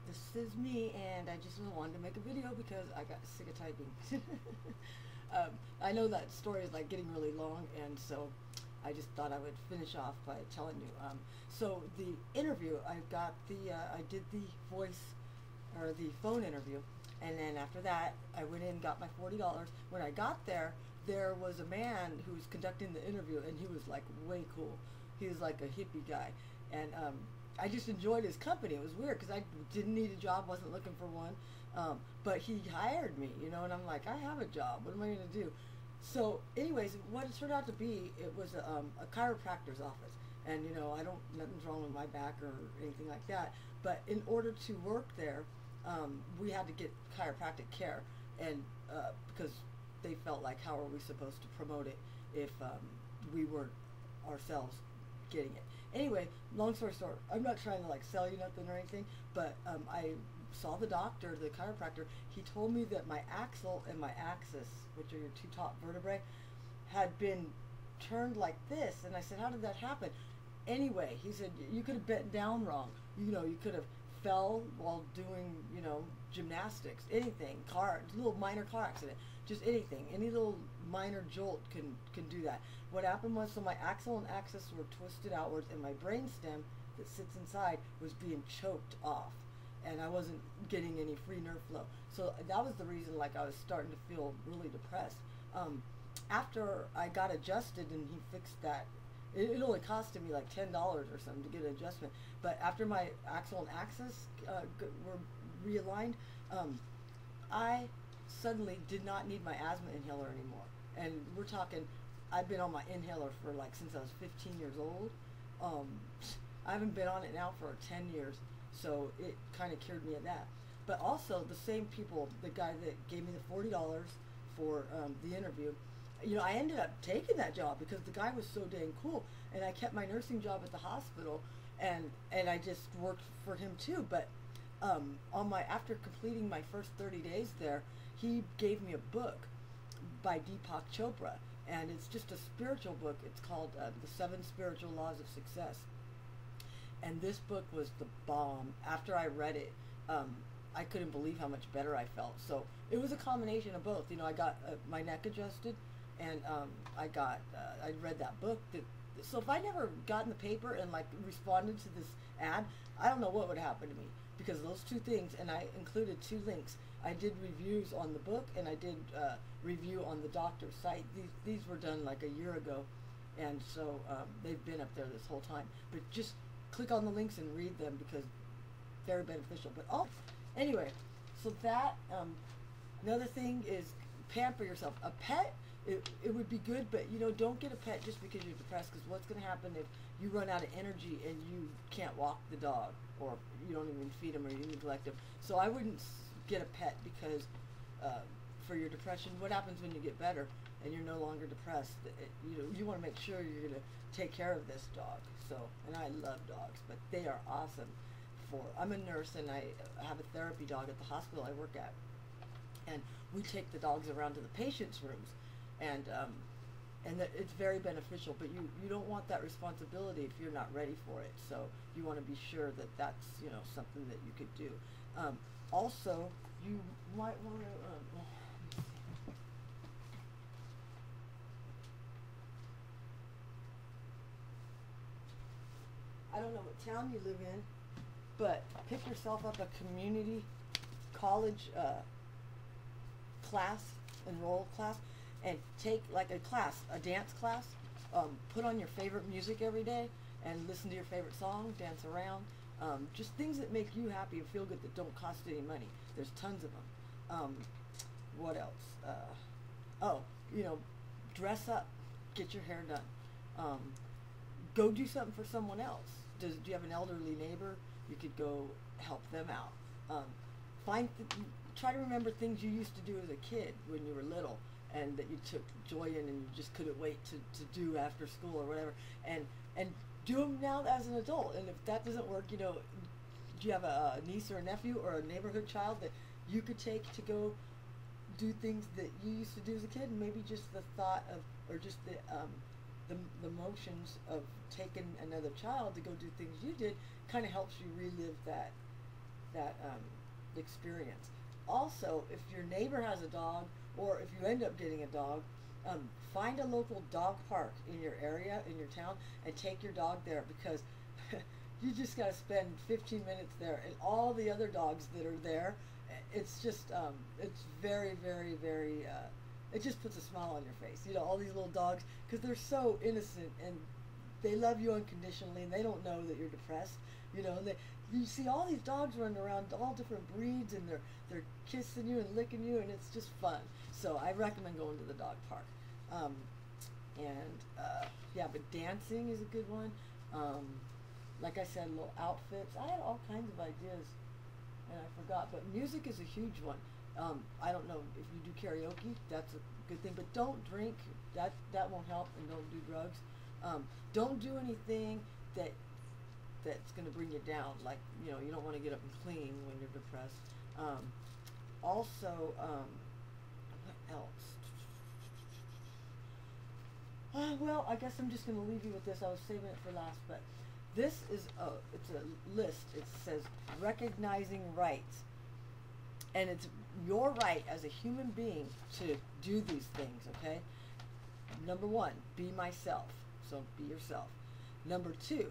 This is me, and I just wanted to make a video because I got sick of typing. I know that story is like getting really long, and so I just thought I would finish off by telling you. So the interview, I did the voice or the phone interview, and then after that, I went in and got my $40. When I got there, there was a man who was conducting the interview, and he was like way cool. He was like a hippie guy, and I just enjoyed his company. It was weird because I didn't need a job, wasn't looking for one, but he hired me, you know, and I'm like, I have a job. What am I going to do? So, anyways, what it turned out to be, it was a chiropractor's office, and you know, nothing's wrong with my back or anything like that. But in order to work there, we had to get chiropractic care, and because they felt like, how are we supposed to promote it if we weren't ourselves getting it? Anyway, long story short, I'm not trying to like sell you nothing or anything, but I saw the doctor, the chiropractor. He told me that my axle and my axis, which are your two top vertebrae, had been turned like this, and I said, how did that happen? Anyway, he said, you could have bent down wrong, you know, you could have fell while doing, you know, gymnastics, anything, little minor car accident, just anything, any little minor jolt can do that. What happened was, so my axle and axis were twisted outwards, and my brain stem that sits inside was being choked off, and I wasn't getting any free nerve flow. So that was the reason, like, I was starting to feel really depressed. After I got adjusted and he fixed that, it only costed me like $10 or something to get an adjustment. But after my axle and axis were realigned, I suddenly did not need my asthma inhaler anymore. And we're talking, I've been on my inhaler for like since I was 15 years old. I haven't been on it now for 10 years, so it kind of cured me of that. But also, the same people, the guy that gave me the $40 for the interview, you know, I ended up taking that job because the guy was so dang cool, and I kept my nursing job at the hospital, and I just worked for him too. But after completing my first 30 days there, he gave me a book by Deepak Chopra, and it's just a spiritual book. It's called The 7 Spiritual Laws of Success. And this book was the bomb. After I read it, I couldn't believe how much better I felt. So it was a combination of both. You know, I got my neck adjusted, and I read that book. So if I never got in the paper and like responded to this ad, I don't know what would happen to me, because of those two things. And I included 2 links. I did reviews on the book, and I did review on the doctor's site. These were done like a year ago, and so they've been up there this whole time. But just click on the links and read them, because very beneficial. But anyway, so that another thing is pamper yourself. A pet, it would be good, but you know, don't get a pet just because you're depressed, because what's going to happen if you run out of energy and you can't walk the dog, or you don't even feed him, or you neglect him? So I wouldn't get a pet, because for your depression, what happens when you get better and you're no longer depressed? You know, you want to make sure you're going to take care of this dog. So, and I love dogs, but they are awesome. I'm a nurse, and I have a therapy dog at the hospital I work at, and we take the dogs around to the patients' rooms, and it's very beneficial. But you don't want that responsibility if you're not ready for it. So you want to be sure that that's, you know, something that you could do. Also, you might want to. I don't know what town you live in, but pick yourself up a community college class, enroll class, and take like a class, a dance class. Put on your favorite music every day and listen to your favorite song, dance around. Just things that make you happy and feel good, that don't cost any money. There's tons of them. What else? You know, dress up, get your hair done. Go do something for someone else. Do you have an elderly neighbor? You could go help them out. Try to remember things you used to do as a kid when you were little, and that you took joy in, and you just couldn't wait to do after school or whatever. And do them now as an adult. And if that doesn't work, you know, do you have a niece or a nephew or a neighborhood child that you could take to go do things that you used to do as a kid? And maybe just the thought of, or just the motions of taking another child to go do things you did kind of helps you relive that that experience. Also, if your neighbor has a dog, or if you end up getting a dog, find a local dog park in your area, in your town, and take your dog there, because you just got to spend 15 minutes there, and all the other dogs that are there, it's just, it's very, very, very, it just puts a smile on your face. You know, all these little dogs, because they're so innocent, and they love you unconditionally, and they don't know that you're depressed. You know, you see all these dogs running around, all different breeds, and they're kissing you and licking you, and it's just fun. So I recommend going to the dog park. Yeah, but dancing is a good one. Like I said, little outfits. I had all kinds of ideas, and I forgot. But music is a huge one. I don't know if you do karaoke. That's a good thing. But don't drink. That won't help. And don't do drugs. Don't do anything that's going to bring you down. Like, you know, you don't want to get up and clean when you're depressed. Also, what else? Well, I guess I'm just going to leave you with this. I was saving it for last, but this is it's a list. It says recognizing rights, and it's your right as a human being to do these things. Okay. Number 1, be myself. So be yourself. Number 2,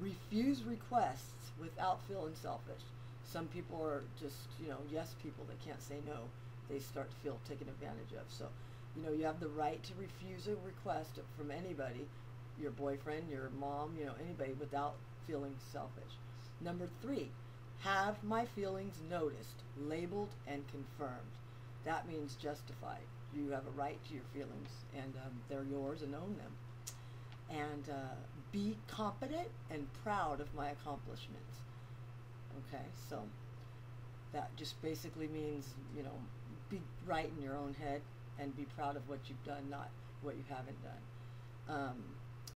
refuse requests without feeling selfish. Some people are just, you know, yes people. They can't say no. They start to feel taken advantage of. So, you know, you have the right to refuse a request from anybody, your boyfriend, your mom, you know, anybody, without feeling selfish. Number 3, have my feelings noticed, labeled, and confirmed. That means justified. You have a right to your feelings, and they're yours, and own them. And be competent and proud of my accomplishments. Okay, so that just basically means, you know, be right in your own head and be proud of what you've done, not what you haven't done.